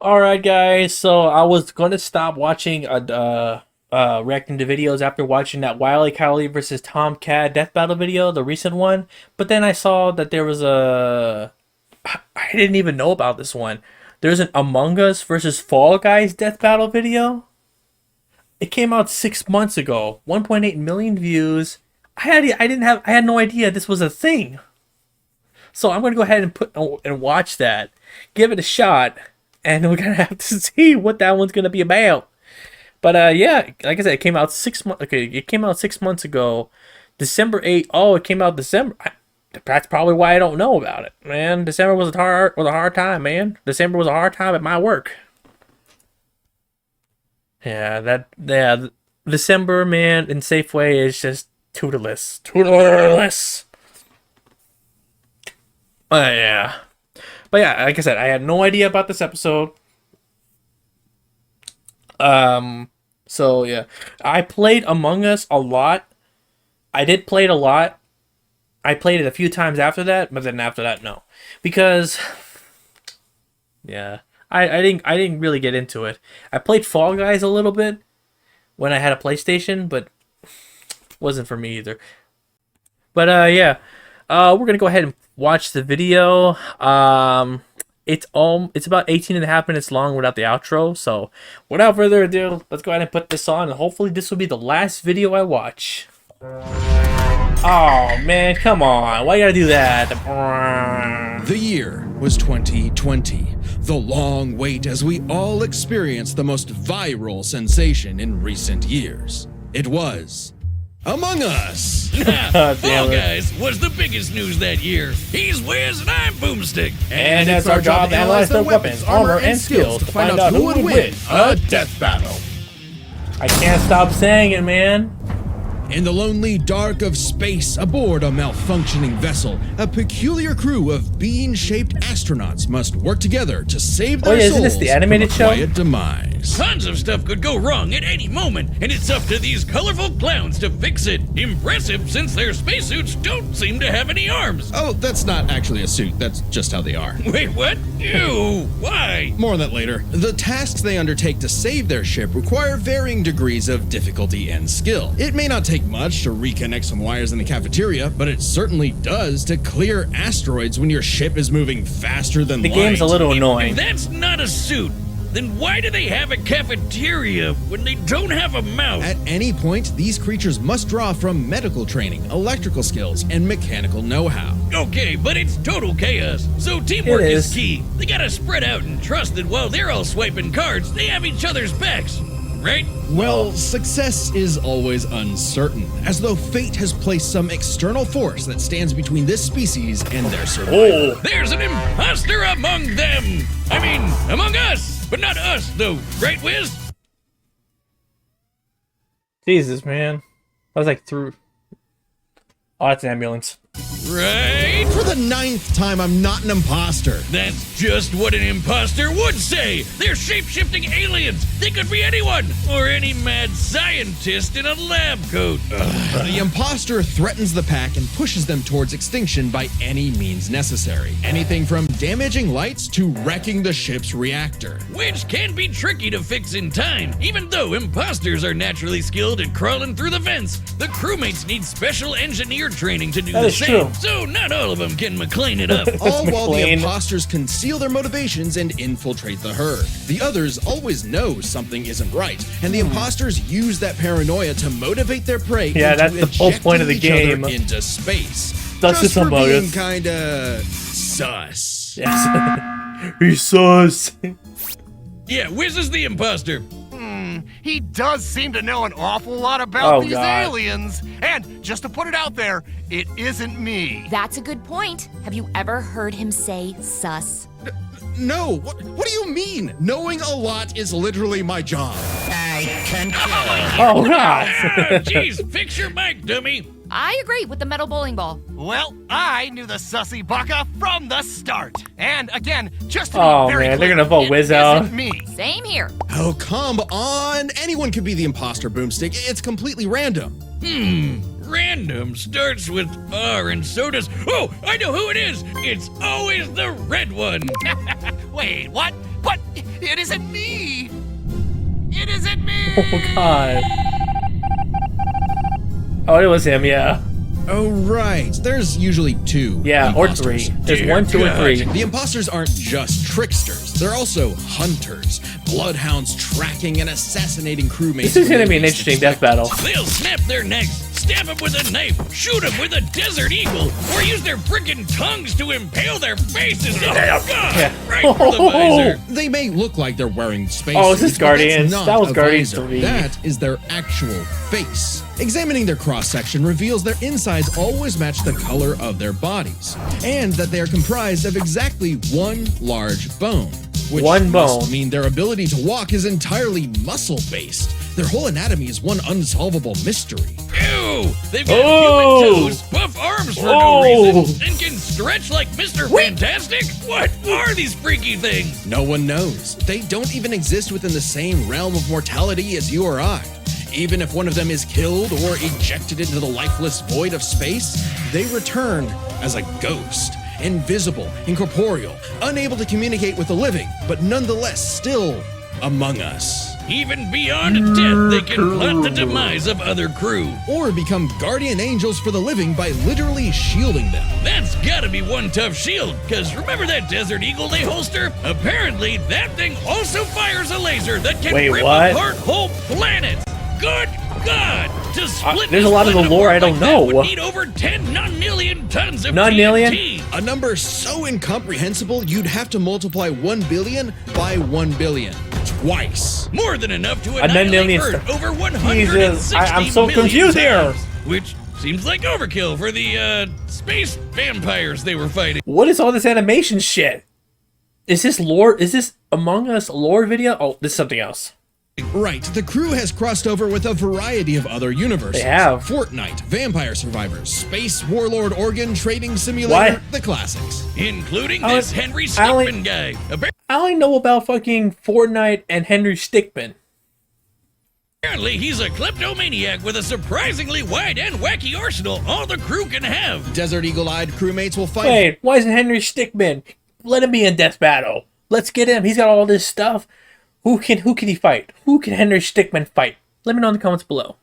All right, guys. So I was going to stop watching reacting to videos after watching that Wile E. Coyote versus Tomcat death battle video, the recent one. But then I saw that there was a I didn't even know about this one. There's an Among Us versus Fall Guys death battle video. It came out 6 months ago. 1.8 million views. I had no idea this was a thing. So I'm gonna go ahead and watch that, give it a shot, and we're gonna have to see what that one's gonna be about. But yeah, like I said, it came out 6 months. Okay, it came out 6 months ago, December 8th. Oh, it came out December. That's probably why I don't know about it, man. December was a hard time, man. December was a hard time at my work. Yeah, December, man, in Safeway is just tutorless. Yeah. But yeah, like I said, I had no idea about this episode. So yeah, I played Among Us a lot. I did play it a lot. I played it a few times after that, but then after that, no, because yeah, I didn't really get into it. I played Fall Guys a little bit when I had a PlayStation, but wasn't for me either. But yeah, we're gonna go ahead and watch the video. It's about 18 and a half minutes long without the outro. So without further ado, let's go ahead and put this on, and hopefully this will be the last video I watch. Oh man, come on! Why you gotta do that? The year was 2020. The long wait as we all experienced the most viral sensation in recent years. It was Among Us. Fall Guys was the biggest news that year. He's Wiz and I'm Boomstick. And it's our job to analyze their weapons, armor, and skills to find out who would win a death battle. I can't stop saying it, man. In the lonely dark of space, aboard a malfunctioning vessel, a peculiar crew of bean-shaped astronauts must work together to save their isn't souls this the animated from a show? quiet demise. Tons of stuff could go wrong at any moment, and it's up to these colorful clowns to fix it. Impressive, since their spacesuits don't seem to have any arms. Oh, that's not actually a suit. That's just how they are. Wait, what? Ew, why? More on that later. The tasks they undertake to save their ship require varying degrees of difficulty and skill. It may not take much to reconnect some wires in the cafeteria, but it certainly does to clear asteroids when your ship is moving faster than light. The game's a little If annoying. that's not a suit, then why do they have a cafeteria when they don't have a mouth? At any point, these creatures must draw from medical training, electrical skills, and mechanical know-how. Okay, but it's total chaos, so teamwork It is is. key. They gotta spread out and trust that while they're all swiping cards, they have each other's backs, right? Well, success is always uncertain, as though fate has placed some external force that stands between this species and their survival. Oh, There's an imposter among them! I mean, among us! But not us, though, right, Wiz? Jesus, man. I was like through. Oh, that's an ambulance. Right? For the 9th time, I'm not an imposter. That's just what an imposter would say! They're shape-shifting aliens! They could be anyone! Or any mad scientist in a lab coat! Ugh. The imposter threatens the pack and pushes them towards extinction by any means necessary. Anything from damaging lights to wrecking the ship's reactor. Which can be tricky to fix in time. Even though imposters are naturally skilled at crawling through the vents, the crewmates need special engineer training to do That the is same. true. So not all of them can McLean it up. All while the McLean. imposters conceal their motivations and infiltrate the herd. The others always know something isn't right, and the imposters use that paranoia to motivate their prey Yeah, into that's the whole point of the ejecting each other game. into space. That's just just for Among being Us. kinda sus. Yes. He's sus. Yeah, Wiz is the imposter. He does seem to know an awful lot about Oh, these God. aliens. And just to put it out there, it isn't me. That's a good point. Have you ever heard him say sus? No, what do you mean? Knowing a lot is literally my job. Oh, God. Ah, jeez, fix your mic, dummy. I agree with the metal bowling ball. Well, I knew the sussy baka from the start. And again, just to Oh, be very man, they're clear, gonna vote it Wiz out. isn't me. Same here. Oh, come on. Anyone could be the imposter, Boomstick. It's completely random. Random starts with R and so does. Oh, I know who it is. It's always the red one. Wait, what? What? It isn't me! It isn't me! Oh god. Oh, it was him, yeah. Oh, right. There's usually two. Yeah, or imposters. 3. There's 1, 2, and 3. The imposters aren't just tricksters, they're also hunters, bloodhounds tracking and assassinating crewmates. This is gonna be an for least interesting death battle. They'll snap their necks, stab them with a knife, shoot them with a desert eagle, or use their frickin' tongues to impale their faces. Oh, God! Yeah. Right for the visor. They may look like they're wearing space Oh, is this suits, but that's Guardians? not That was a Guardians visor. 3. That is their actual face. Examining their cross-section reveals their insides always match the color of their bodies, and that they are comprised of exactly one large bone. Which One must bone. mean their ability to walk is entirely muscle-based. Their whole anatomy is one unsolvable mystery. Ew! They've got Oh. human toes, buff arms for Oh. no reason, and can stretch like Mr. Fantastic? What are these freaky things? No one knows. They don't even exist within the same realm of mortality as you or I. Even if one of them is killed or ejected into the lifeless void of space, they return as a ghost. Invisible, incorporeal, unable to communicate with the living, but nonetheless still among us. Even beyond death, they can plot the demise of other crew. Or become guardian angels for the living by literally shielding them. That's gotta be one tough shield, cause remember that Desert Eagle they holster? Apparently, that thing also fires a laser that can Wait, rip what? apart whole planets. Good God! To split there's a this lot of the planet lore I apart don't like that know. would need over 10 non-million tons of Non-million? TNT. A number so incomprehensible you'd have to multiply 1 billion by 1 billion. Twice. More than enough to A annihilate non-million Earth st- over 160 Jesus, I'm so million confused here. times, which seems like overkill for the space vampires they were fighting. What is all this animation shit? Is this lore? Is this Among Us lore video? Oh, this is something else. Right, the crew has crossed over with a variety of other universes. They have. Fortnite, Vampire Survivors, Space Warlord Organ Trading Simulator, What? the classics. Including I this only- Henry I only- Stickmin guy. I only know about fucking Fortnite and Henry Stickmin. Apparently, he's a kleptomaniac with a surprisingly wide and wacky arsenal all the crew can have. Desert Eagle-eyed crewmates will fight. Wait, why isn't Henry Stickmin? Let him be in death battle. Let's get him. He's got all this stuff. Who can he fight? Who can Henry Stickmin fight? Let me know in the comments below.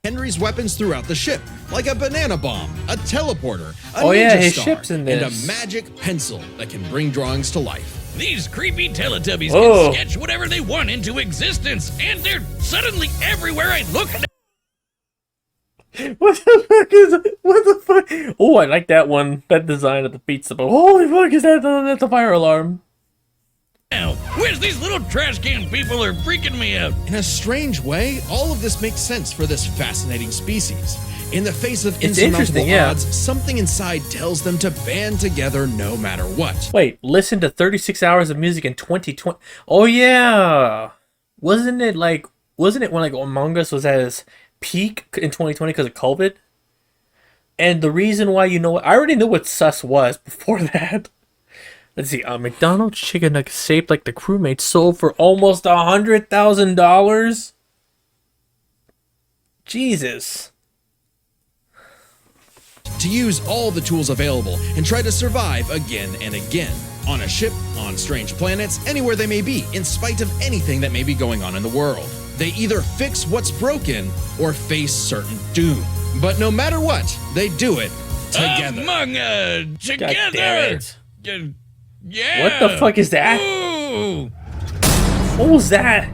Henry's weapons throughout the ship, like a banana bomb, a teleporter, a Oh, ninja yeah, his star, ship's in and a this. magic pencil that can bring drawings to life. These creepy Teletubbies Oh. can sketch whatever they want into existence, and they're suddenly everywhere I look. What the fuck is it? What the fuck? Oh, I like that one. That design of the pizza. But holy fuck, is that that's a fire alarm? Now, where's these little trash can people are freaking me out? In a strange way, all of this makes sense for this fascinating species. In the face of It's insurmountable interesting, yeah. odds, something inside tells them to band together no matter what. Wait, listen to 36 hours of music in 2020. Oh yeah, wasn't it when like Among Us was at its peak in 2020 because of COVID? And the reason why, you know what, I already knew what sus was before that. Let's see, McDonald's chicken nuggets shaped like the crewmates sold for almost $100,000. Jesus. To use all the tools available and try to survive again and again. On a ship, on strange planets, anywhere they may be, in spite of anything that may be going on in the world. They either fix what's broken or face certain doom. But no matter what, they do it together. Together. God damn it. Yeah. What the fuck is that? Ooh. What was that?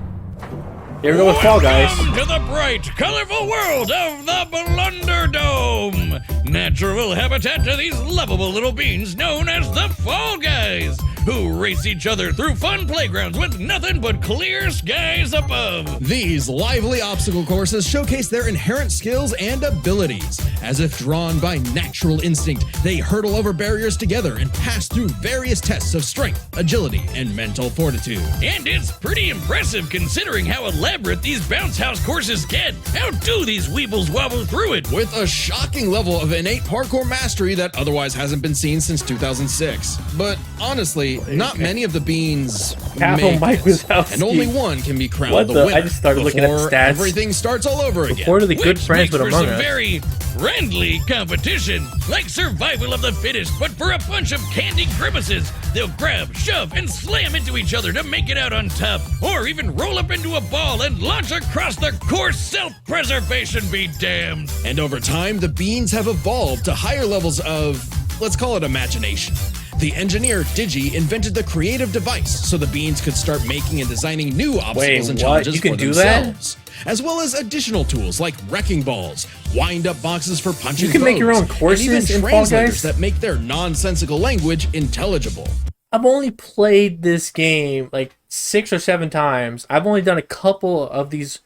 Here we go with Fall Guys. Welcome to the bright, colorful world of the Blunder Dome. Natural habitat to these lovable little beings known as the Fall Guys, who race each other through fun playgrounds with nothing but clear skies above. These lively obstacle courses showcase their inherent skills and abilities. As if drawn by natural instinct, they hurdle over barriers together and pass through various tests of strength, agility, and mental fortitude. And it's pretty impressive considering how elaborate these bounce house courses get. How do these weebles wobble through it? With a shocking level of innate parkour mastery that otherwise hasn't been seen since 2006. But honestly, not many of the beans Capo make Mike it, Wazowski. and only one can be crowned What the the- winner. I just started looking at before stats. Everything starts all over again. Reportedly good Which friends makes with for Among some Us. very friendly competition, like survival of the fittest, but for a bunch of candy grimaces. They'll grab, shove, and slam into each other to make it out on top, or even roll up into a ball and launch across the course. Self-preservation be damned. And over time, the beans have evolved to higher levels of, let's call it imagination. The engineer, Digi, invented the creative device so the beans could start making and designing new obstacles and what? challenges You can for do that? themselves. As well as additional tools like wrecking balls, wind-up boxes for punching You can make your throws, own courses and even in Fall translators Guys? that make their nonsensical language intelligible. I've only played this game like 6 or 7 times. I've only done a couple of these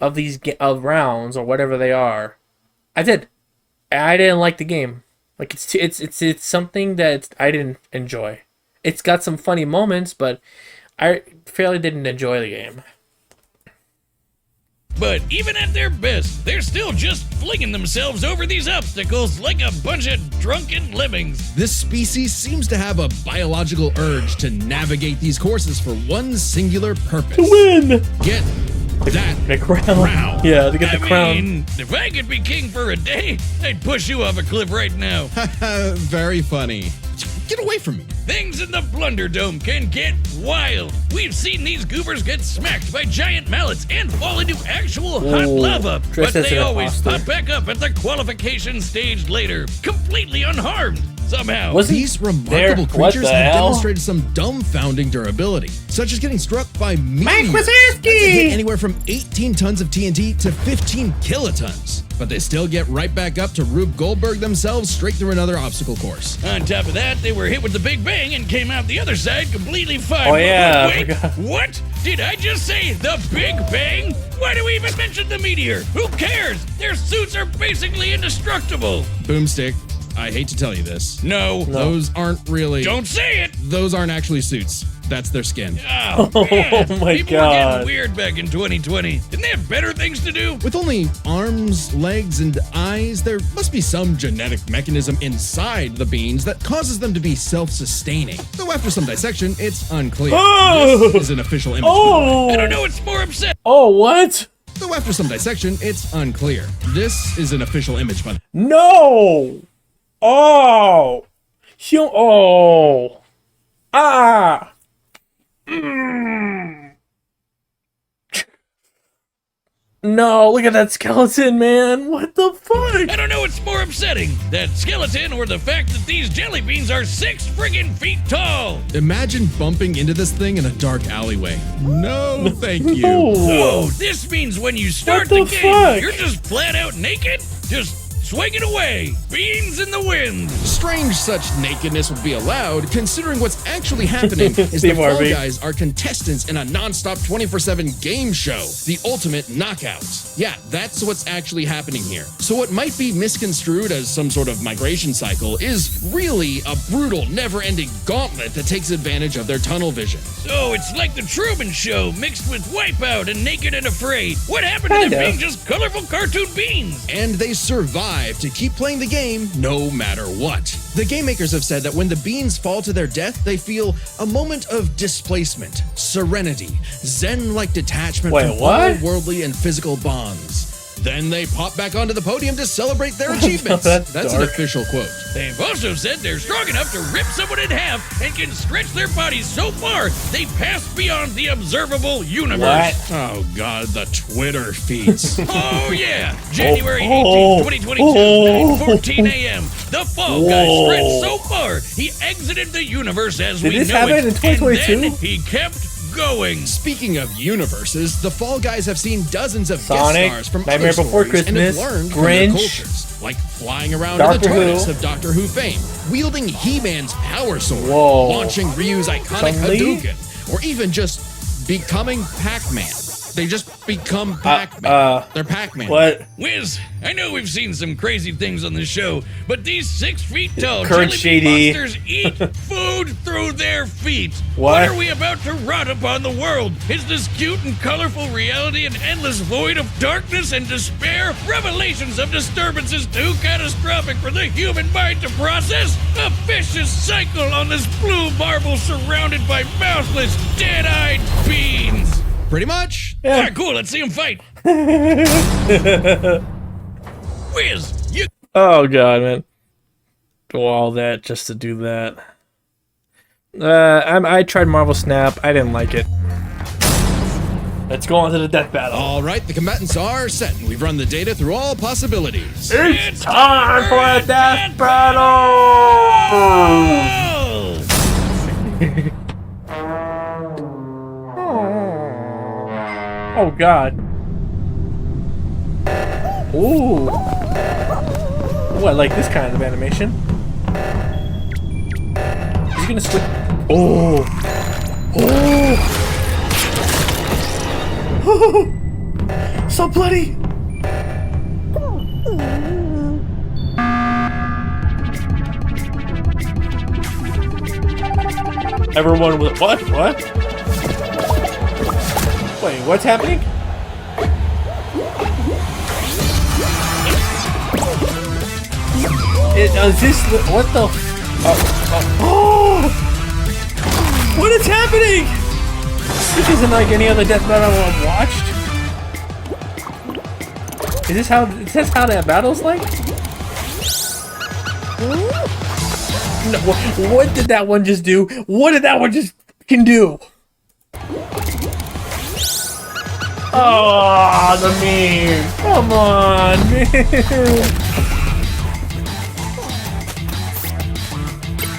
rounds or whatever they are. I didn't like the game. Like it's something that I didn't enjoy. It's got some funny moments, but I fairly didn't enjoy the game. But even at their best, they're still just flinging themselves over these obstacles like a bunch of drunken lemmings. This species seems to have a biological urge to navigate these courses for one singular purpose. Win! Get that The crown. crown. Yeah, to get the I crown. mean, if I could be king for a day, I'd push you off a cliff right now. Very funny. Get away from me. Things in the Blunder Dome can get wild. We've seen these goobers get smacked by giant mallets and fall into actual hot Ooh, lava, dressed but as they an always imposter. pop back up at the qualification stage later, completely unharmed. Somehow. Was he These remarkable there? What creatures the have hell? demonstrated some dumbfounding durability, such as getting struck by meteors Wazowski! that can hit anywhere from 18 tons of TNT to 15 kilotons. But they still get right back up to Rube Goldberg themselves straight through another obstacle course. On top of that, they were hit with the Big Bang and came out the other side completely fine. Oh, yeah, I Wait, forgot. what? Did I just say the Big Bang? Why do we even mention the meteor? Who cares? Their suits are basically indestructible. Boomstick, I hate to tell you this. No. Those aren't really. Don't say it. Those aren't actually suits. That's their skin. Oh, man. Oh, my People were God. getting weird back in 2020. Didn't they have better things to do? With only arms, legs, and eyes, there must be some genetic mechanism inside the beans that causes them to be self-sustaining. Though after some dissection, it's unclear. Oh! This is an official image. Oh! I don't know what's more upsetting. Oh, what? Though after some dissection, it's unclear. This is an official image, but No! Oh! Oh! Ah! No, look at that skeleton, man. What the fuck? I don't know what's more upsetting, that skeleton or the fact that these jelly beans are 6 friggin' feet tall. imagine bumping into this thing in a dark alleyway. No, thank you. Oh, this means when you start What the the game, fuck? you're just flat out naked, just swinging away, beans in the wind. Strange such nakedness would be allowed, considering what's actually happening is the Steve Fall Harvey. Guys are contestants in a non-stop 24/7 game show, the Ultimate Knockout. Yeah, that's what's actually happening here. So what might be misconstrued as some sort of migration cycle is really a brutal, never-ending gauntlet that takes advantage of their tunnel vision. So it's like the Truman Show mixed with Wipeout and Naked and Afraid. What happened to Kind them of. being just colorful cartoon beans? And they survive to keep playing the game no matter what. The game makers have said that when the beans fall to their death, they feel a moment of displacement, serenity, zen-like detachment Wait, from what? all worldly and physical bonds. Then they pop back onto the podium to celebrate their achievements. That's an dark. official quote. They've also said they're strong enough to rip someone in half and can stretch their bodies so far they pass beyond the observable universe. What? Oh god, the Twitter feeds. Oh yeah! January Oh, 18th, 2022, oh. 9:14 a.m. The Fall Guy Whoa. stretched so far he exited the universe as Did we this know happen it, in 2022? and then he kept going. Speaking of universes, the Fall Guys have seen dozens of Sonic, guest stars from Nightmare other Before stories and have Christmas, learned from their Grinch, cultures, like flying around in Doctor the TARDIS Who. of Doctor Who fame, wielding He-Man's power sword, Whoa. launching Ryu's iconic Chun-Li? Hadouken, or even just becoming Pac-Man. They just become Pac-Man. They're Pac-Man. What? Wiz, I know we've seen some crazy things on the show, but these 6 feet tall Kurt jelly bean Shady. monsters eat food through their feet. What? are we about to rot upon the world? Is this cute and colorful reality an endless void of darkness and despair? Revelations of disturbances too catastrophic for the human mind to process? A vicious cycle on this blue marble surrounded by mouthless, dead-eyed beans. Pretty much. All right, cool. Let's see him fight. Wiz, you Oh god, man. Do all that just to do that. I tried Marvel Snap. I didn't like it. Let's go on to the death battle. All right, the combatants are set, and we've run the data through all possibilities. It's time for a death battle! Oh God. Ooh. Oh, I like this kind of animation. Is he gonna switch? Oh. Oh. So bloody. Everyone was what? What? Wait, what's happening? Is this what the? Oh! What is happening? This isn't like any other death battle I've watched. Is this how that battle's like? No, what did that one just do? What did that one just fucking do? Oh, the meme. Come on, man.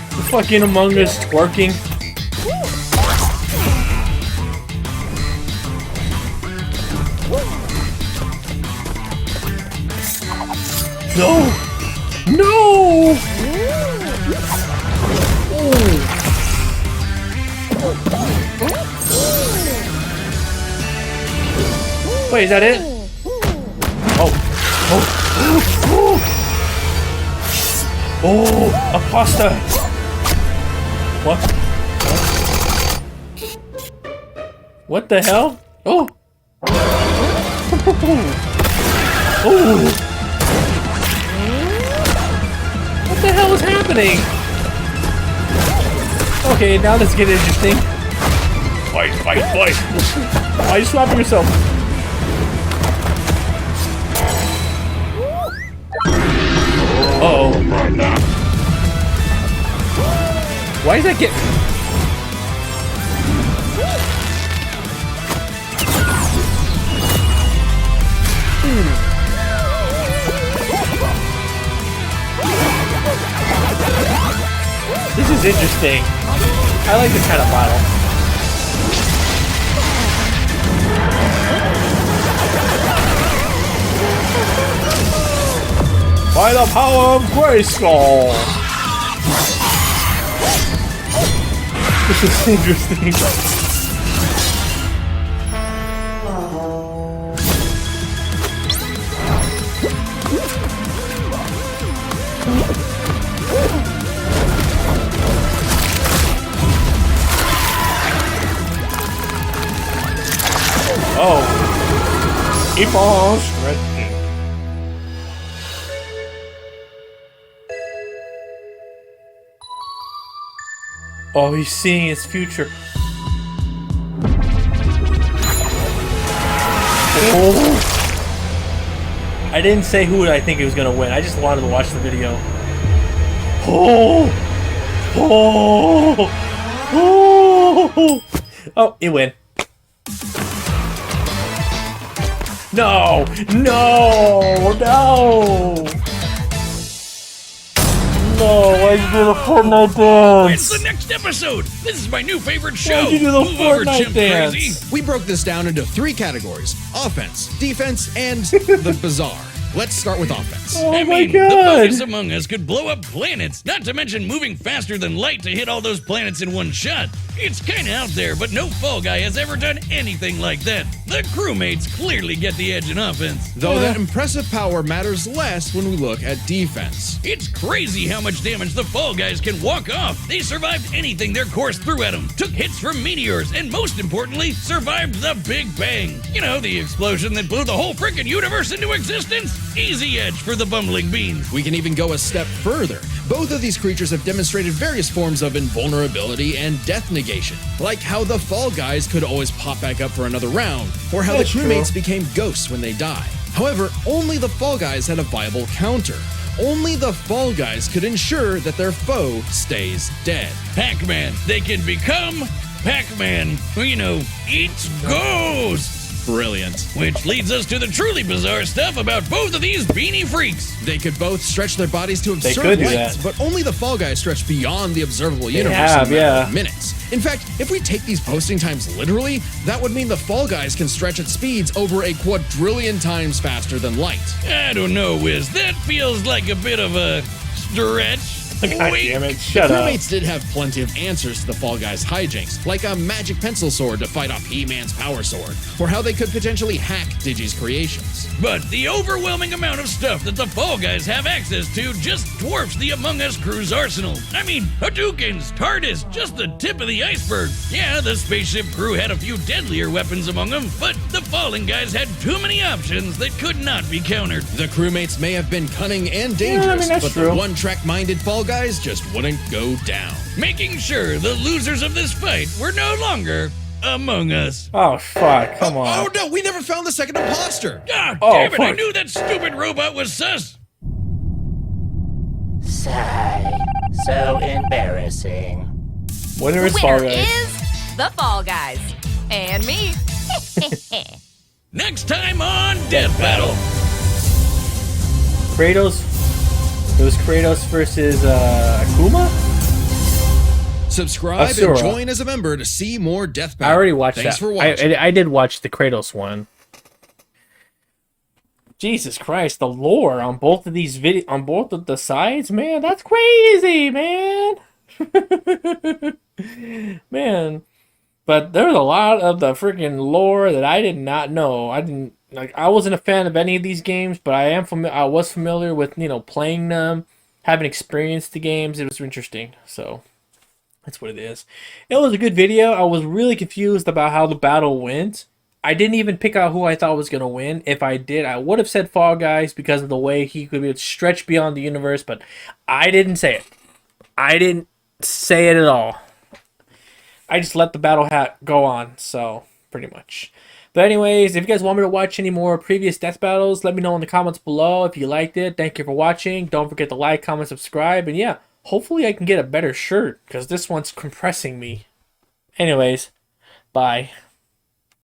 The fucking Among Us twerking. No! No! Wait, is that it? Oh. Oh, a pasta. What? What the hell? Oh. Oh. What the hell is happening? Okay, now let's get interesting. Fight, fight, fight. Why are you slapping yourself? Uh-oh. Why is that getting... This is interesting. I like this kind of battle. By the power of Grayskull! This is interesting. Oh. Keep on shredding. Oh, he's seeing his future. Oh. I didn't say who I think he was gonna win. I just wanted to watch the video. Oh. Oh. Oh. Oh, he win. No! No! No! No, why'd you do the Fortnite dance? It's the next episode. This is my new favorite show. Why'd you do the Move over, Fortnite Chimp dance? Crazy. We broke this down into 3 categories: offense, defense, and the bizarre. Let's start with offense. Oh I my mean, the god! Fungus Among Us could blow up planets, not to mention moving faster than light to hit all those planets in one shot. It's kinda out there, but no Fall Guy has ever done anything like that. The crewmates clearly get the edge in offense. Though that impressive power matters less when we look at defense. It's crazy how much damage the Fall Guys can walk off. They survived anything their course threw at them, took hits from meteors, and most importantly, survived the Big Bang. You know, the explosion that blew the whole frickin' universe into existence? Easy edge for the bumbling beans. We can even go a step further. Both of these creatures have demonstrated various forms of invulnerability and death negation, like how the Fall Guys could always pop back up for another round, or how That's the crewmates true. became ghosts when they die. However, only the Fall Guys had a viable counter. only the Fall Guys could ensure that their foe stays dead. Pac-Man, they can become Pac-Man, who, eats ghosts. Brilliant. Which leads us to the truly bizarre stuff about both of these beanie freaks. They could both stretch their bodies to They absurd could do lengths, that. but only the Fall Guys stretch beyond the observable universe have, in a matter yeah. of minutes. In fact, if we take these posting times literally, that would mean the Fall Guys can stretch at speeds over a quadrillion times faster than light. I don't know, Wiz. That feels like a bit of a stretch. God Wait. damn it! Shut The up. crewmates did have plenty of answers to the Fall Guys' hijinks, like a magic pencil sword to fight off He-Man's power sword, or how they could potentially hack Digi's creations. But the overwhelming amount of stuff that the Fall Guys have access to just dwarfs the Among Us crew's arsenal. I mean, Hadoukens, TARDIS, just the tip of the iceberg. Yeah, the spaceship crew had a few deadlier weapons among them, but the Fallen Guys had too many options that could not be countered. The crewmates may have been cunning and I dangerous, mean, that's but true. the one-track-minded Fall Guys just wouldn't go down. Making sure the losers of this fight were no longer Among Us. Oh fuck! Come on. Oh no, we never found the second imposter! God Oh, damn it, I fuck. knew that stupid robot was sus. Sigh. So embarrassing. Winner is The Fall winner Guys. is the Fall Guys. And me. Next time on Death Battle. Kratos. It was Kratos versus Akuma. Subscribe Asura. and join as a member to see more Death Battle. I already watched Thanks that. for watching. I did watch the Kratos one. Jesus Christ, the lore on both of these on both of the sides, man, that's crazy, man. Man, but there's a lot of the freaking lore that I did not know. I wasn't a fan of any of these games, but I was familiar with, playing them, having experienced the games. It was interesting. So that's what it is. It was a good video. I was really confused about how the battle went. I didn't even pick out who I thought was going to win. If I did, I would have said Fall Guys because of the way he could be stretched beyond the universe, but I didn't say it. I didn't say it at all. I just let the battle go on, so pretty much. But anyways, if you guys want me to watch any more previous death battles, let me know in the comments below. If you liked it, thank you for watching. Don't forget to like, comment, subscribe, and yeah, hopefully I can get a better shirt because this one's compressing me. Anyways, bye.